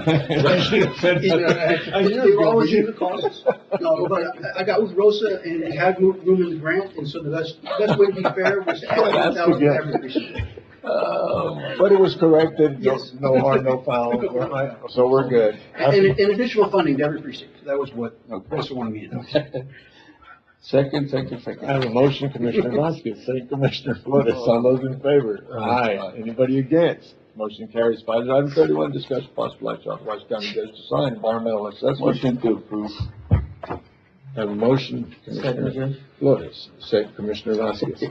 were always in the costs. No, but I got with Rosa and it had room in the grant, and so the best way to be fair was to add $1,000 to every precinct. But it was corrected, Yes. no harm, no foul, right? So we're good. And additional funding to every precinct. That was what Rosa wanted me to do. Second. I have a motion, Commissioner Vasquez, second Commissioner Flores, all those in favor? Aye. Anybody against? Motion carries 5-0. Item 31, discussion possible action authorize county judge to sign environmental assessment. Motion to approve. I have a motion, Second, Commissioner Judge. Flores, second Commissioner Vasquez.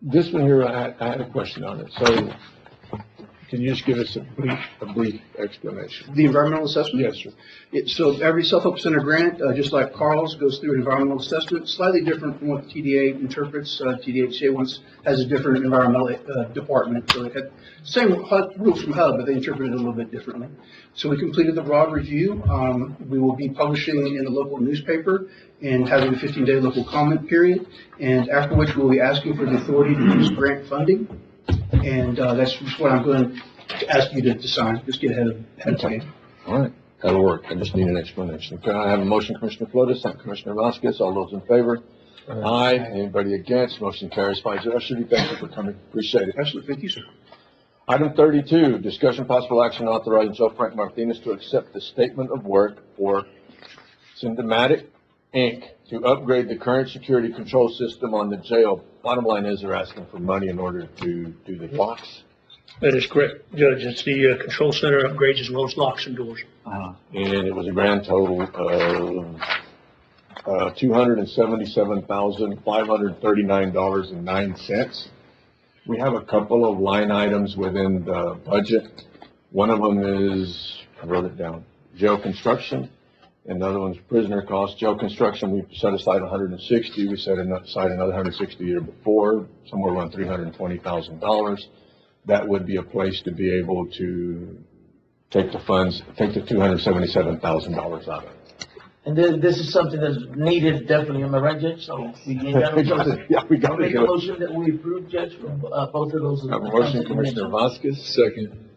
This one here, I had a question on it, so can you just give us a brief explanation? The environmental assessment? Yes, sir. So every self-help center grant, just like Carl's, goes through an environmental assessment, slightly different from what the TDA interprets. TDHA has a different environmental department, so they had same rules from HUB, but they interpret it a little bit differently. So we completed the broad review. We will be publishing in the local newspaper and having a 15-day local comment period, and after which we'll be asking for the authority to use grant funding. And that's just what I'm going to ask you to sign, just get ahead of time. All right, that'll work. I just need an explanation. Can I have a motion, Commissioner Flores, second Commissioner Vasquez, all those in favor? Aye. Anybody against? Motion carries 5-0. Shirley, thank you for coming. Appreciate it. Absolutely, thank you, sir. Item 32, discussion possible action authorizing Joe Frank Martinez to accept the statement of work for Syndematic Inc. to upgrade the current security control system on the jail. Bottom line is they're asking for money in order to do the locks. That is correct, Judge. It's the control center upgrades as well as locks and doors. And it was a grand total of $277,539.09. We have a couple of line items within the budget. One of them is, I wrote it down, jail construction. Another one's prisoner costs. Jail construction, we set aside 160. We set aside another 160 the year before, somewhere around $320,000. That would be a place to be able to take the funds, take the $277,000 out of it. And this is something that's needed definitely, am I right, Judge? So we got We got it. Yeah, we got I'll make it. a motion that we approve, Judge, for both of those. Have a motion, Commissioner Vasquez. Second.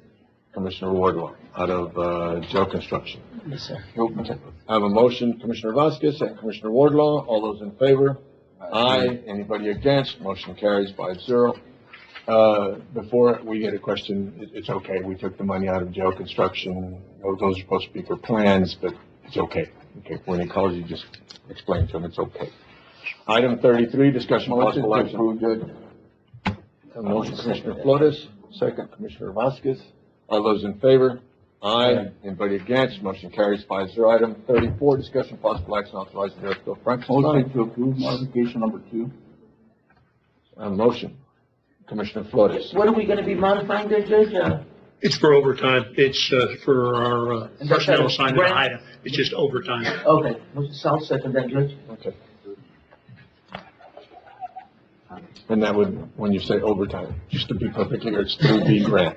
Commissioner Wardlaw, out of, Joe Construction. Yes, sir. Okay. I have a motion, Commissioner Vasquez, second Commissioner Wardlaw. All those in favor? Aye. Anybody against? Motion carries 5-0. Before we get a question, it's okay. We took the money out of jail construction. Those are supposed to be for plans, but it's okay. Okay, when he calls, you just explain to him it's okay. Item 33, discussion Motion possible to action. approve, Judge. A motion, Commissioner Flores, second Commissioner Vasquez. All those in favor? Aye. Anybody against? Motion carries 5-0. Item 34, discussion possible action authorizing Director Phil Francis. Motion to approve modification number 2. A motion, Commissioner Flores. What are we gonna be modifying there, Judge? It's for overtime. It's, for our, And that's personnel a assignment grant? item. It's just overtime. Okay, I'll second that, Judge. Okay. And that would, when you say overtime, just to be perfectly clear, it's through the grant.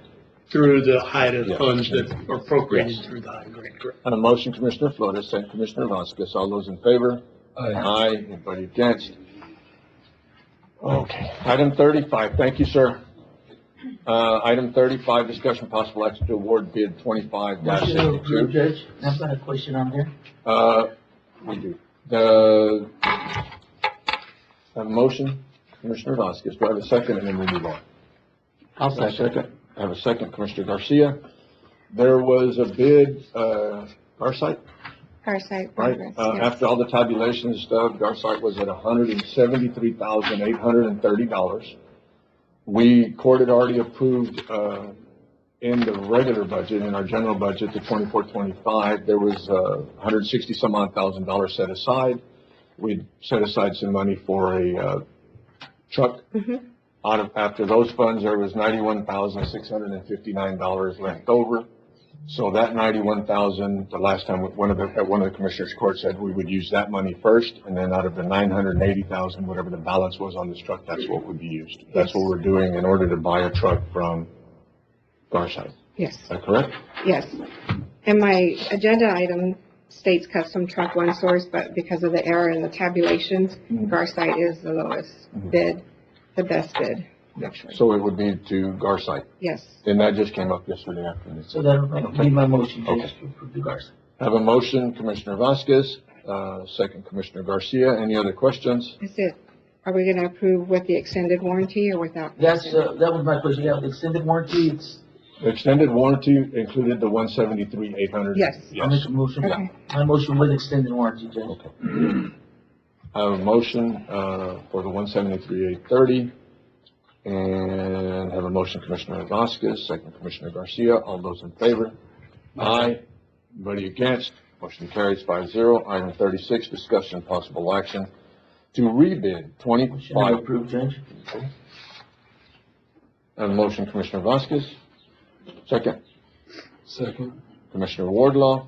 Through the HIDA Yeah. funds that are appropriated Yes. through the HIDA grant, correct? On a motion, Commissioner Flores, second Commissioner Vasquez. All those in favor? Aye. Anybody against? Okay. Item 35, thank you, sir. Item 35, discussion possible action to award bid Motion to approve, 25-62. Judge. I've got a question on there. We do. A motion, Commissioner Vasquez. Do I have a second, and then we move on? I'll I have a second, Commissioner Garcia. There was a bid, Garsite, Farsight right? Progress, yes. After all the tabulation and stuff, Garsite was at $173,830. Court had already approved, in the regular budget, in our general budget, the 24-25, there was, $160-some-odd-thousand set aside. We'd set aside some money for a, truck. After those funds, there was $91,659 left over. So that $91,000, the last time, one of the commissioners' court said we would use that money first, and then out of the $980,000, whatever the balance was on this truck, that's what would be used. That's what we're doing in order to buy a truck from Garside. Yes, Is that correct? yes. And my agenda item states custom truck one source, but because of the error in the tabulations, Garside is the lowest bid, the best bid, actually. So it would be to Garside. Yes. And that just came up yesterday afternoon. So that'll be my motion, Judge, Okay. to approve the Garza. I have a motion, Commissioner Vasquez, second Commissioner Garcia. Any other questions? Is it, are we gonna approve with the extended warranty or without? That was my question, yeah, the extended warranty, it's, The extended warranty included the $173,800. Yes. I'll make a motion. Okay. My motion with extended warranty, Judge. Okay. I have a motion, for the $173,830. And have a motion, Commissioner Vasquez, second Commissioner Garcia. All those in favor? Aye. Anybody against? Motion carries 5-0. Item 36, discussion and possible action to rebid Motion to 25. approve, Judge. I have a motion, Commissioner Vasquez. Second, Second. Commissioner Wardlaw.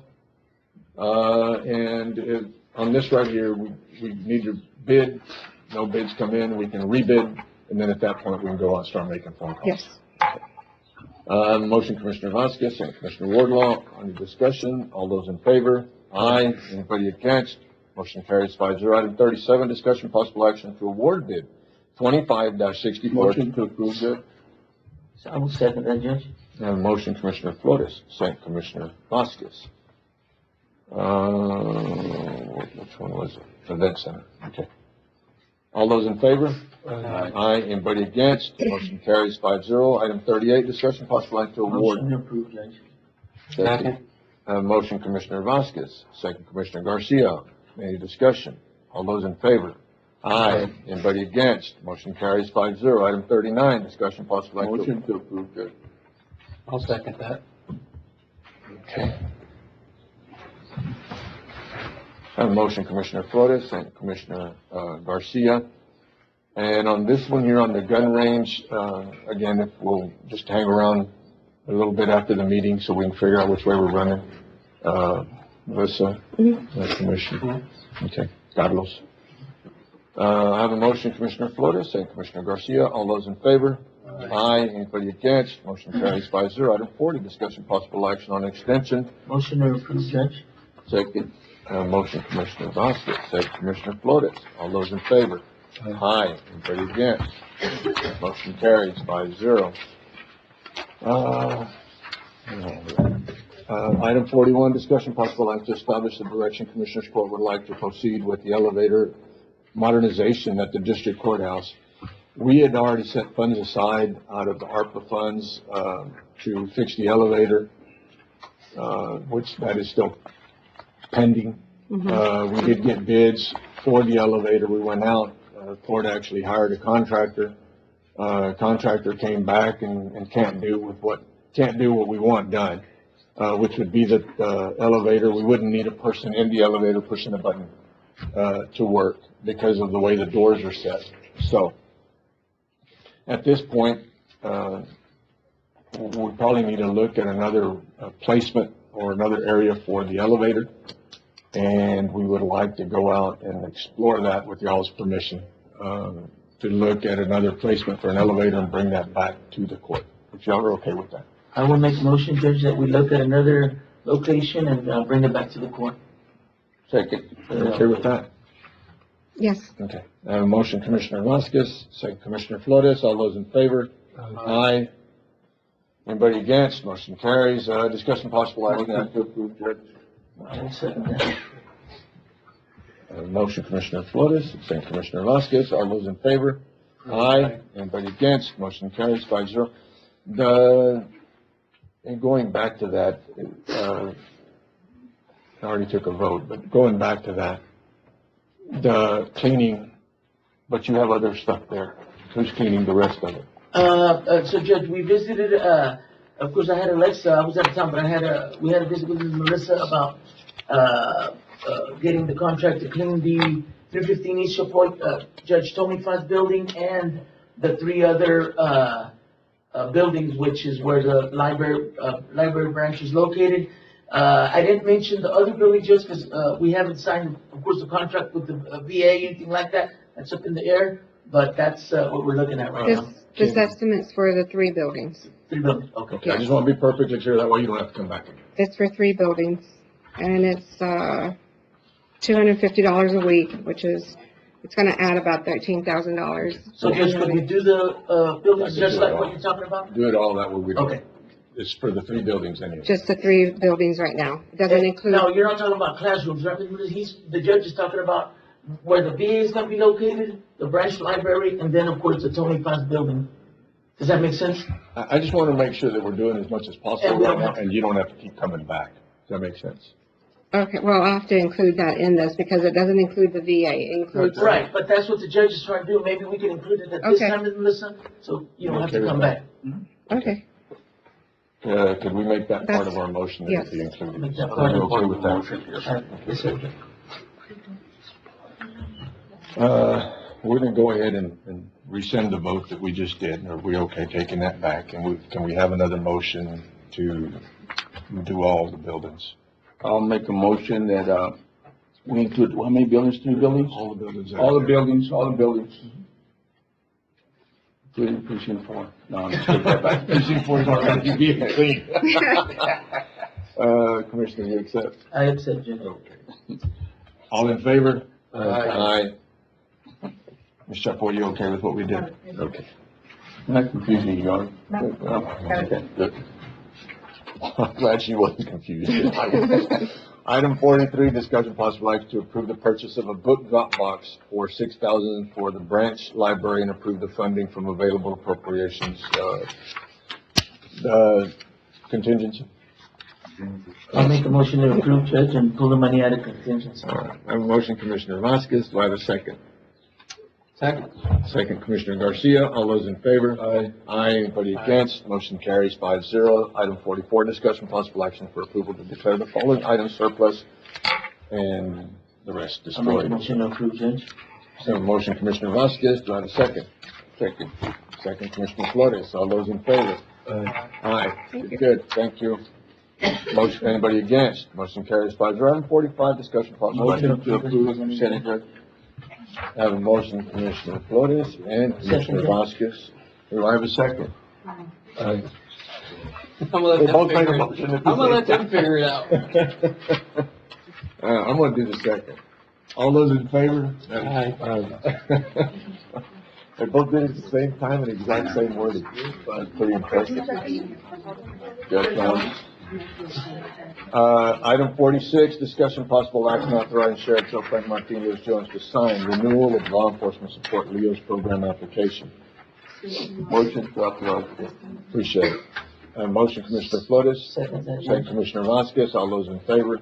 On this right here, we need to bid. No bids come in, we can rebid, and then at that point, we can go out and start making phone calls. Yes. Motion, Commissioner Vasquez, and Commissioner Wardlaw. Any discussion? All those in favor? Aye. Anybody against? Motion carries 5-0. Item 37, discussion possible action to award bid 25-64. Motion to approve, Judge. So I will second that, Judge. And motion, Commissioner Flores, second Commissioner Vasquez. Which one was it? Event Center, okay. All those in favor? Aye. Anybody against? Motion carries 5-0. Item 38, discussion possible action to award. Motion to approve, Judge. Second. Motion, Commissioner Vasquez, second Commissioner Garcia. Any discussion? All those in favor? Aye. Anybody against? Motion carries 5-0. Item 39, discussion possible action. Motion to approve, Judge. I'll second that. Okay. I have a motion, Commissioner Flores and Commissioner Garcia. And on this one here on the gun range, again, if we'll just hang around a little bit after the meeting so we can figure out which way we're running. Melissa, Commissioner, okay, Carlos. I have a motion, Commissioner Flores and Commissioner Garcia. All those in favor? Aye. Anybody against? Motion carries 5-0. Item 40, discussion possible action on extension. Motion to approve, Judge. Second, motion, Commissioner Vasquez, second, Commissioner Flores. All those in favor? Aye. Anybody against? Motion carries 5-0. Item 41, discussion possible act to establish the direction Commissioners Court would like to proceed with the elevator modernization at the district courthouse. We had already set funds aside out of the ARPA funds, to fix the elevator, which that is still pending. We did get bids for the elevator. We went out, Ford actually hired a contractor. Contractor came back and can't do what we want done, which would be the elevator. We wouldn't need a person in the elevator pushing a button, to work because of the way the doors are set. So at this point, we probably need to look at another placement or another area for the elevator. And we would like to go out and explore that with y'all's permission, to look at another placement for an elevator and bring that back to the court. If y'all are okay with that. I will make a motion, Judge, that we look at another location and bring it back to the court. Second. Okay with that? Yes. Okay. I have a motion, Commissioner Vasquez, second Commissioner Flores. All those in favor? Aye. Anybody against? Motion carries. Discussion possible action to approve, Judge. I second that. Motion, Commissioner Flores, second Commissioner Vasquez. All those in favor? Aye. Anybody against? Motion carries 5-0. And going back to that, I already took a vote, but going back to that, the cleaning, but you have other stuff there. Who's cleaning the rest of it? So Judge, we visited, of course, I had Alexa, I was out of town, but we had a visit with Melissa about, getting the contract to clean the 315 East Chapoy, Judge Tony Fud's building and the three other, buildings, which is where the library branch is located. I didn't mention the other building just because, we haven't signed, of course, the contract with the VA, anything like that. That's up in the air, but that's, what we're looking at right now. This estimate's for the 3 buildings. 3 buildings, okay. Okay, I just want to be perfectly clear. That way you don't have to come back again. It's for 3 buildings, and it's, $250 a week, which is, it's gonna add about $13,000. So Judge, could we do the, buildings just like what you're talking about? Do it all that way we do. Okay. It's for the 3 buildings anyway. Just the 3 buildings right now. It doesn't include. No, you're not talking about classrooms, right? The judge is talking about where the VA is gonna be located, the branch library, and then, of course, the Tony Fud's building. Does that make sense? I just want to make sure that we're doing as much as possible And we right don't now, have to- and you don't have to keep coming back. Does that make sense? Okay, well, I'll have to include that in this because it doesn't include the VA. It includes. Right, but that's what the judge is trying to do. Maybe we can include it at this Okay. time, Melissa, so you don't have Okay to with come that? back. Okay. Could we make that part of our motion that Yes. it be included? Make that Are part you of okay with that? Yes, sir. We're gonna go ahead and rescind the vote that we just did. Are we okay taking that back? And can we have another motion to do all the buildings? I'll make a motion that, we include, how many buildings, 3 buildings? All the buildings. that All are the there. buildings, all the buildings. Including precinct 4. No, I'm just taking that back. Precinct 4 is already being clean. Commissioner, you accept? I accept, Judge. Okay. All in favor? Aye. Ms. Chapo, you okay with what we did? Okay. Not confusing you, Your Honor. Okay, good. I'm glad she wasn't confused. Item 43, discussion possible action to approve the purchase of a book drop box for $6,000 for the branch library and approve the funding from available appropriations. Contingency. I'll make a motion to approve, Judge, and pull the money out of contingency. All right. I have a motion, Commissioner Vasquez. Do I have a second? Second. Second, Commissioner Garcia. All those in favor? Aye. Aye. Anybody against? Motion carries 5-0. Item 44, discussion possible action for approval to declare the following items surplus and the rest I'll make a destroyed. motion to approve, Judge. So, motion, Commissioner Vasquez. Do I have a second? Second. Second, Commissioner Flores. All those in favor? Aye. Good. Thank you. Motion, anybody against? Motion carries 5-0. Item 45, discussion possible action to approve Senate Judge. I have a motion, Commissioner Flores and Commissioner Vasquez. Do I have a second? I'm gonna let They them both made a figure motion it. at the I'm gonna let same them figure it out. I'm gonna do the second. All those in favor? Aye. They both did it at the same time and exact same wording. Pretty impressive. Good job. Item 46, discussion possible action authorizing Sheriff Joe Frank Martinez Jones to sign renewal of law enforcement support LEO's program application. Motion to authorize. Appreciate it. Motion Commissioner Flores. Second Commissioner Vasquez. All those in favor?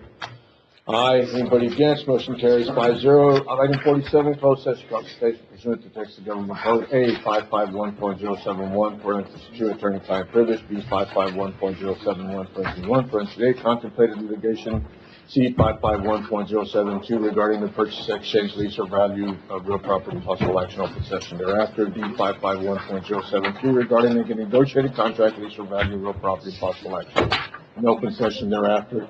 Aye. Anybody against? Motion carries 5-0. Item 47, closed session consultation pursuant to Texas Government Code A 551.071, parentheses 2, attorney-client privilege, B 551.071, parentheses 1, parentheses 8, contemplated litigation, C 551.072 regarding the purchase, exchange, lease, or value of real property, possible action on possession thereafter, D 551.073 regarding a negotiated contract, lease, or value of real property, possible action in open session thereafter.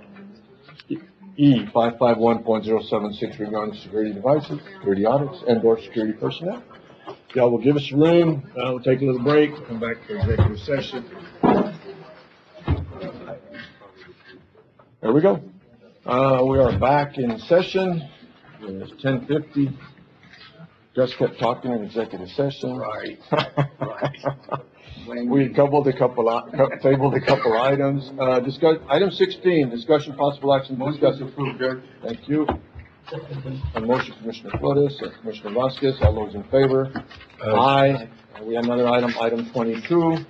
E 551.076 regarding security devices, security audits, and/or security personnel. Y'all will give us room. We'll take a little break. Come back to executive session. There we go. We are back in session. It's 10:50. Just kept talking in executive session. Right. We tabled a couple items. Item 16, discussion possible action. Thank you. A motion, Commissioner Flores, Commissioner Vasquez. All those in favor? Aye. We have another item, item 22.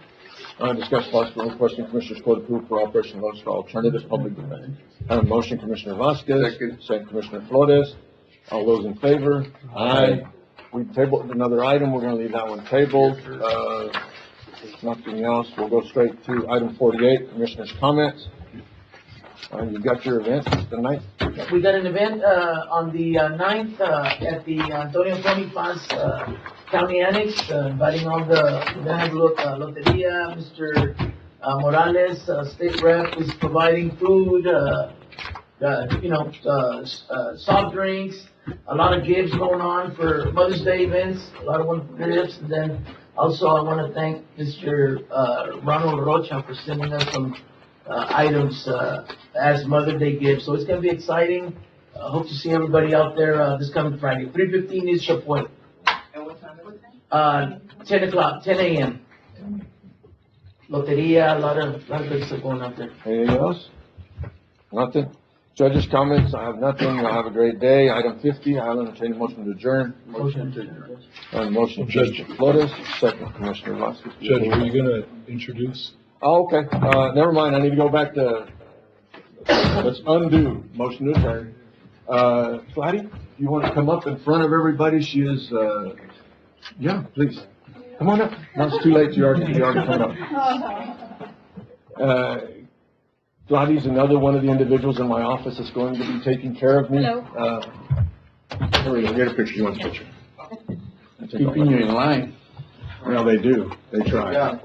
Discuss possible requesting Commissioners Court approval for Operation Lone Star Alternative Public Defense. A motion, Commissioner Vasquez. Second, Commissioner Flores. All those in favor? Aye. We tabled another item. We're going to leave that one tabled. If nothing else, we'll go straight to item 48, Commissioners' comments. You've got your event tonight? We got an event, on the 9th, at the Antonio Tony Paz, County Annex, inviting all the, we're gonna have Loteria, Mr. Morales, State Rep, is providing food, soft drinks, a lot of gifts going on for Mother's Day events, a lot of wonderful gifts, and then also I want to thank Mr. Ronald Rocha for sending us some items as Mother's Day gifts. So it's going to be exciting. Hope to see everybody out there this coming Friday. 3:15 is your point. And what time? 10 o'clock, 10 a.m. Loteria, a lot of good stuff going out there. Anything else? Nothing? Judges' comments? I have nothing. I'll have a great day. Item 50, I'll entertain a motion to adjourn. Motion to adjourn. Motion, Judge Flores, second, Commissioner Vasquez. Judge, were you gonna introduce? Oh, okay. Never mind. I need to go back to, let's undo. Motion to adjourn. Flatty, you want to come up in front of everybody? She is, yeah, please. Come on up. No, it's too late. You already come up. Flatty's another one of the individuals in my office that's going to be taking care of me. Hello. Here we go. Get a picture. You want a picture? Keeping you in line. Well, they do. They try. Yeah.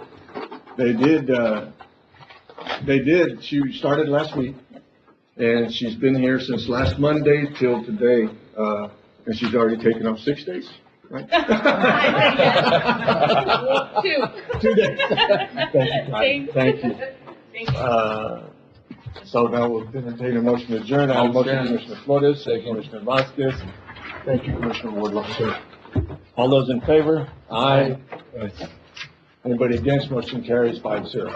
They did. She started last week, and she's been here since last Monday till today, and she's already taken off 6 days, right? 2. 2 days. Thank you. Thank you. So now we'll entertain a motion to adjourn. I have a motion, Commissioner Flores, second, Commissioner Vasquez. Thank you, Commissioner Wardlaw. All those in favor? Aye. Anybody against? Motion carries 5-0.